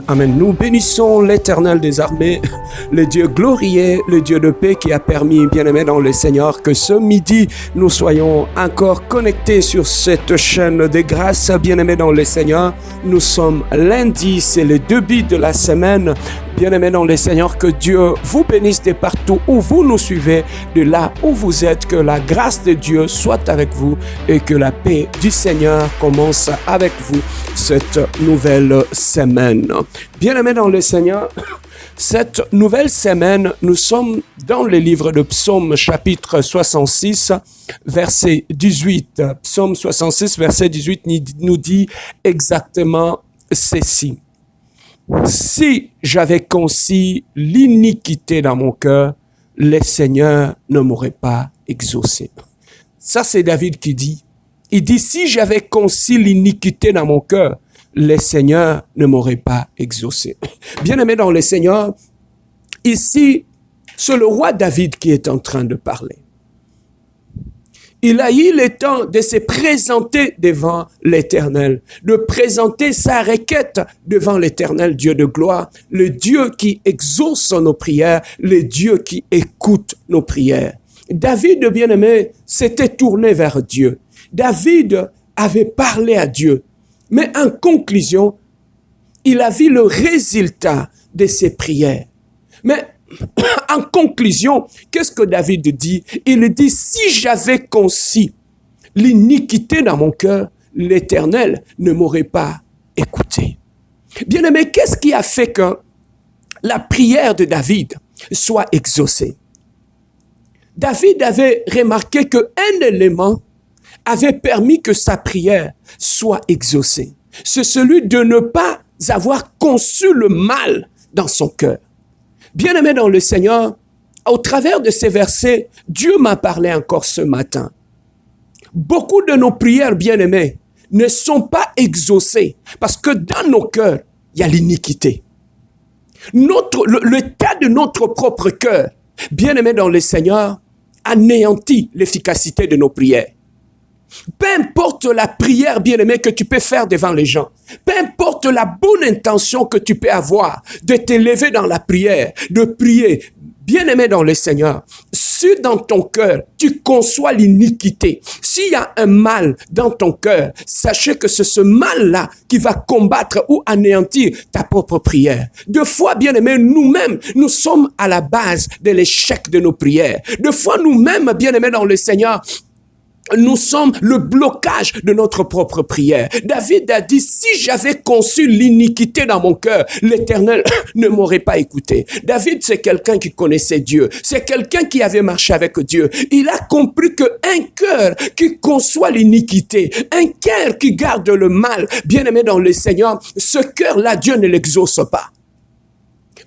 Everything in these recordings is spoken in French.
Amen. Nous bénissons l'Éternel des armées, le Dieu glorieux, le Dieu de paix qui a permis, bien-aimés dans le Seigneur, que ce midi, nous soyons encore connectés sur cette chaîne de grâce, bien-aimés dans le Seigneur. Nous sommes lundi, c'est le début de la semaine. Bien-aimés dans le Seigneur, que Dieu vous bénisse de partout où vous nous suivez, de là où vous êtes, que la grâce de Dieu soit avec vous et que la paix du Seigneur commence avec vous cette nouvelle semaine. Bien-aimés dans le Seigneur, cette nouvelle semaine, nous sommes dans le livre de Psaume chapitre 66, verset 18. Psaume 66, verset 18 nous dit exactement ceci. Si j'avais conçu l'iniquité dans mon cœur, le Seigneur ne m'aurait pas exaucé. Ça, c'est David qui dit. Il dit, si j'avais conçu l'iniquité dans mon cœur, le Seigneur ne m'aurait pas exaucé. Bien-aimé dans le Seigneur, ici, c'est le roi David qui est en train de parler. Il a eu le temps de se présenter devant l'Éternel, de présenter sa requête devant l'Éternel, Dieu de gloire, le Dieu qui exauce nos prières, le Dieu qui écoute nos prières. David, bien-aimé, s'était tourné vers Dieu. David avait parlé à Dieu. Mais en conclusion, il a vu le résultat de ses prières. Mais en conclusion, qu'est-ce que David dit? Il dit, si j'avais conçu l'iniquité dans mon cœur, l'Éternel ne m'aurait pas écouté. Bien-aimé, qu'est-ce qui a fait que la prière de David soit exaucée? David avait remarqué qu'un élément avait permis que sa prière soit exaucée. C'est celui de ne pas avoir conçu le mal dans son cœur. Bien-aimé dans le Seigneur, au travers de ces versets, Dieu m'a parlé encore ce matin. Beaucoup de nos prières, bien-aimés, ne sont pas exaucées parce que dans nos cœurs, il y a l'iniquité. L'état de notre propre cœur, bien-aimé dans le Seigneur, anéantit l'efficacité de nos prières. Peu importe la prière bien-aimée que tu peux faire devant les gens, peu importe la bonne intention que tu peux avoir de t'élever dans la prière, de prier, bien-aimé dans le Seigneur, si dans ton cœur tu conçois l'iniquité, s'il y a un mal dans ton cœur, sachez que c'est ce mal-là qui va combattre ou anéantir ta propre prière. Deux fois, bien-aimé, nous-mêmes, nous sommes à la base de l'échec de nos prières. Deux fois, nous-mêmes, bien-aimé dans le Seigneur, nous sommes le blocage de notre propre prière. David a dit, si j'avais conçu l'iniquité dans mon cœur, l'Éternel ne m'aurait pas écouté. David, c'est quelqu'un qui connaissait Dieu. C'est quelqu'un qui avait marché avec Dieu. Il a compris qu'un cœur qui conçoit l'iniquité, un cœur qui garde le mal, bien-aimé dans le Seigneur, ce cœur-là, Dieu ne l'exauce pas.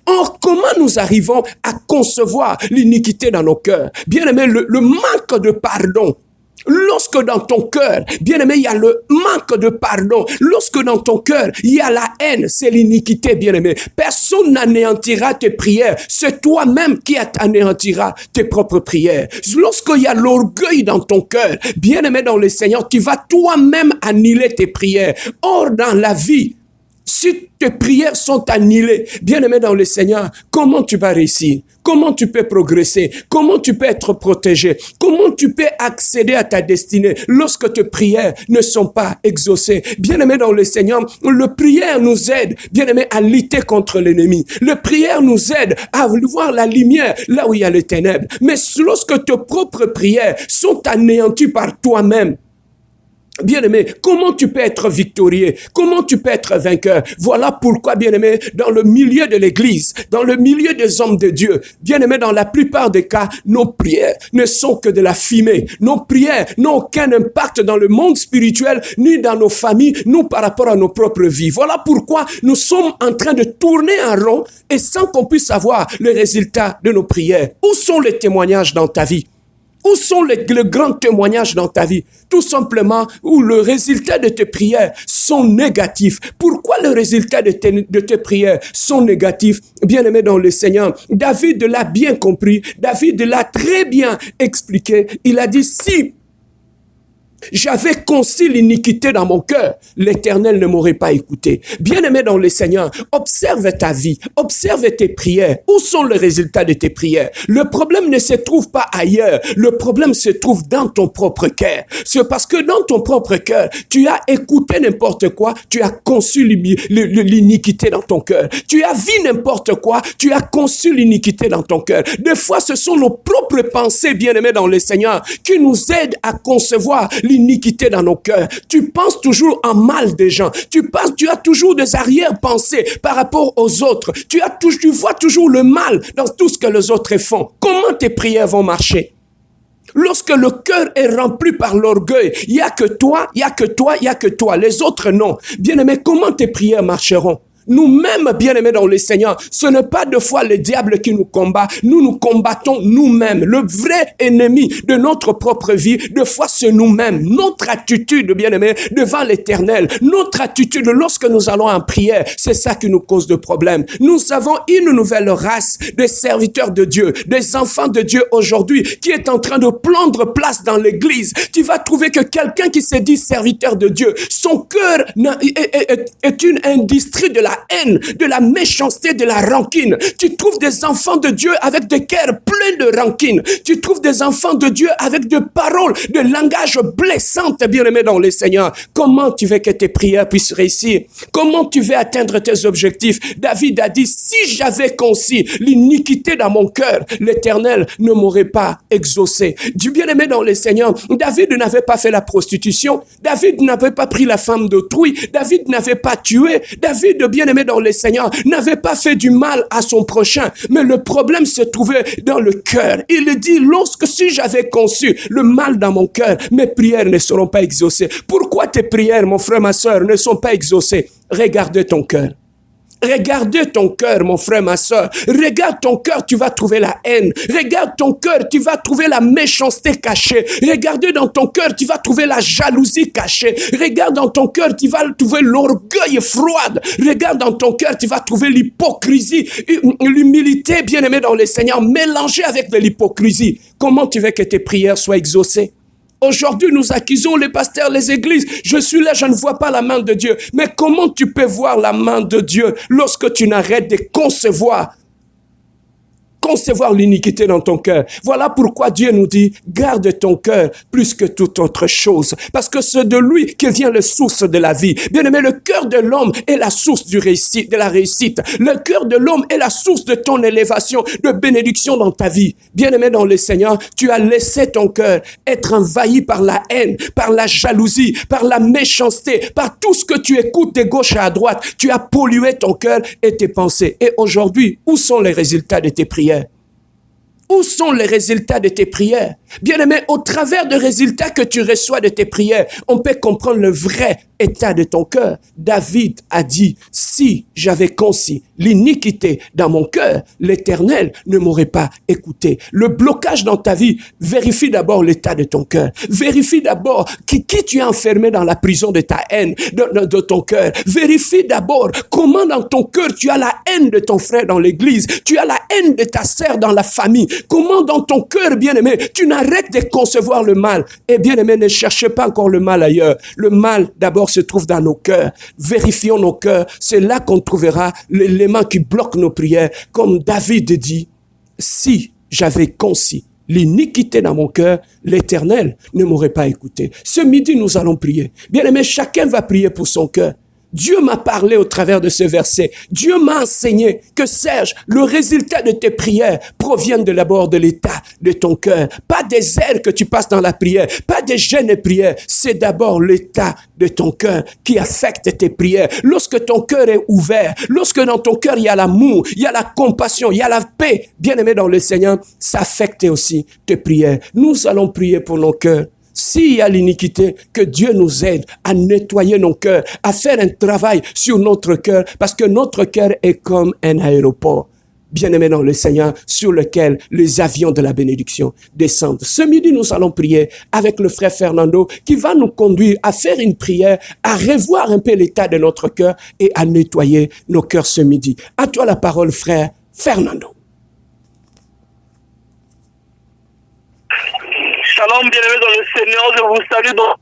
Or, comment nous arrivons à concevoir l'iniquité dans nos cœurs? Bien-aimé, le manque de pardon. Lorsque dans ton cœur, bien-aimé, il y a le manque de pardon. Lorsque dans ton cœur, il y a la haine, c'est l'iniquité, bien-aimé. Personne n'anéantira tes prières. C'est toi-même qui anéantira tes propres prières. Lorsqu'il y a l'orgueil dans ton cœur, bien-aimé dans le Seigneur, tu vas toi-même annuler tes prières. Or, dans la vie, si tes prières sont annulées, bien-aimé dans le Seigneur, comment tu vas réussir? Comment tu peux progresser? Comment tu peux être protégé? Comment tu peux accéder à ta destinée lorsque tes prières ne sont pas exaucées? Bien-aimé dans le Seigneur, le prière nous aide, bien-aimé, à lutter contre l'ennemi. Le prière nous aide à voir la lumière là où il y a les ténèbres. Mais lorsque tes propres prières sont anéanties par toi-même, bien-aimé, comment tu peux être victorieux? Comment tu peux être vainqueur? Voilà pourquoi, bien-aimé, dans le milieu de l'Église, dans le milieu des hommes de Dieu, bien-aimé, dans la plupart des cas, nos prières ne sont que de la fumée. Nos prières n'ont aucun impact dans le monde spirituel, ni dans nos familles, ni par rapport à nos propres vies. Voilà pourquoi nous sommes en train de tourner en rond et sans qu'on puisse avoir le résultat de nos prières. Où sont les témoignages dans ta vie? Où sont les grands témoignages dans ta vie? Tout simplement où le résultat de tes prières sont négatifs. Pourquoi le résultat de tes prières sont négatifs? Bien-aimé dans le Seigneur, David l'a bien compris. David l'a très bien expliqué. Il a dit, si J'avais conçu l'iniquité dans mon cœur. L'Éternel ne m'aurait pas écouté. Bien-aimé dans le Seigneur, observe ta vie, observe tes prières. Où sont les résultats de tes prières? Le problème ne se trouve pas ailleurs. Le problème se trouve dans ton propre cœur. C'est parce que dans ton propre cœur, tu as écouté n'importe quoi, tu as conçu l'iniquité dans ton cœur. Tu as vu n'importe quoi, tu as conçu l'iniquité dans ton cœur. Des fois, ce sont nos propres pensées, bien-aimés dans le Seigneur, qui nous aident à concevoir l'iniquité dans nos cœurs. Tu penses toujours en mal des gens. Tu as toujours des arrière-pensées par rapport aux autres. Tu vois toujours le mal dans tout ce que les autres font. Comment tes prières vont marcher? Lorsque le cœur est rempli par l'orgueil, il n'y a que toi, il n'y a que toi, il n'y a que toi. Les autres, non. Bien-aimé, comment tes prières marcheront? Nous-mêmes, bien-aimés dans le Seigneur, ce n'est pas deux fois le diable qui nous combat. Nous combattons nous-mêmes. Le vrai ennemi de notre propre vie, deux fois, c'est nous-mêmes. Notre attitude, bien-aimés, devant l'Éternel, notre attitude lorsque nous allons en prière, c'est ça qui nous cause de problèmes. Nous avons une nouvelle race de serviteurs de Dieu, des enfants de Dieu aujourd'hui, qui est en train de prendre place dans l'église. Tu vas trouver que quelqu'un qui se dit serviteur de Dieu, son cœur est une industrie de la haine, de la méchanceté, de la rancune. Tu trouves des enfants de Dieu avec des cœurs pleins de rancune. Tu trouves des enfants de Dieu avec des paroles, de langage blessantes, bien-aimés dans le Seigneur. Comment tu veux que tes prières puissent réussir? Comment tu veux atteindre tes objectifs? David a dit, si j'avais conçu l'iniquité dans mon cœur, l'Éternel ne m'aurait pas exaucé. Du bien-aimé dans le Seigneur, David n'avait pas fait la prostitution. David n'avait pas pris la femme d'autrui. David n'avait pas tué. David, bien-aimé dans le Seigneur, n'avait pas fait du mal à son prochain, mais le problème se trouvait dans le cœur. Il dit, si j'avais conçu le mal dans mon cœur, mes prières ne seront pas exaucées. Pourquoi tes prières, mon frère, ma soeur, ne sont pas exaucées? Regarde ton cœur. Regardez ton cœur, mon frère, ma soeur. Regarde ton cœur, tu vas trouver la haine. Regarde ton cœur, tu vas trouver la méchanceté cachée. Regardez dans ton cœur, tu vas trouver la jalousie cachée. Regarde dans ton cœur, tu vas trouver l'orgueil froid. Regarde dans ton cœur, tu vas trouver l'hypocrisie, l'humilité, bien-aimé dans le Seigneur, mélangée avec de l'hypocrisie. Comment tu veux que tes prières soient exaucées? Aujourd'hui, nous accusons les pasteurs, les églises. Je suis là, je ne vois pas la main de Dieu. Mais comment tu peux voir la main de Dieu lorsque tu n'arrêtes de concevoir l'iniquité dans ton cœur? Voilà pourquoi Dieu nous dit, garde ton cœur plus que toute autre chose. Parce que c'est de lui que vient la source de la vie. Bien-aimé, le cœur de l'homme est la source de la réussite. Le cœur de l'homme est la source de ton élévation, de bénédiction dans ta vie. Bien-aimé dans le Seigneur, tu as laissé ton cœur être envahi par la haine, par la jalousie, par la méchanceté, par tout ce que tu écoutes de gauche à droite. Tu as pollué ton cœur et tes pensées. Et aujourd'hui, où sont les résultats de tes prières? Où sont les résultats de tes prières? Bien-aimé, au travers des résultats que tu reçois de tes prières, on peut comprendre le vrai état de ton cœur. David a dit, si j'avais conçu l'iniquité dans mon cœur, l'Éternel ne m'aurait pas écouté. Le blocage dans ta vie, vérifie d'abord l'état de ton cœur. Vérifie d'abord qui tu as enfermé dans la prison de ta haine, de ton cœur. Vérifie d'abord comment dans ton cœur tu as la haine de ton frère dans l'église, tu as la haine de ta sœur dans la famille. Comment dans ton cœur, bien-aimé, tu n'arrêtes de concevoir le mal. Et bien-aimé, ne cherchez pas encore le mal ailleurs. Le mal, d'abord, se trouve dans nos cœurs. Vérifions nos cœurs. C'est là qu'on trouvera l'élément qui bloque nos prières. Comme David dit, si j'avais conçu l'iniquité dans mon cœur, l'Éternel ne m'aurait pas écouté. Ce midi, nous allons prier. Bien-aimé, chacun va prier pour son cœur. Dieu m'a parlé au travers de ce verset. Dieu m'a enseigné que, Serge, le résultat de tes prières provient d'abord de l'état de ton cœur. Pas des heures que tu passes dans la prière, pas des jeûnes et prières. C'est d'abord l'état de ton cœur qui affecte tes prières. Lorsque ton cœur est ouvert, lorsque dans ton cœur il y a l'amour, il y a la compassion, il y a la paix, bien-aimé dans le Seigneur, ça affecte aussi tes prières. Nous allons prier pour nos cœurs. S'il y a l'iniquité, que Dieu nous aide à nettoyer nos cœurs, à faire un travail sur notre cœur, parce que notre cœur est comme un aéroport, bien-aimé dans le Seigneur, sur lequel les avions de la bénédiction descendent. Ce midi, nous allons prier avec le frère Fernando, qui va nous conduire à faire une prière, à revoir un peu l'état de notre cœur et à nettoyer nos cœurs ce midi. À toi la parole, frère Fernando. Shalom, bien-aimés dans le Seigneur, je vous salue dans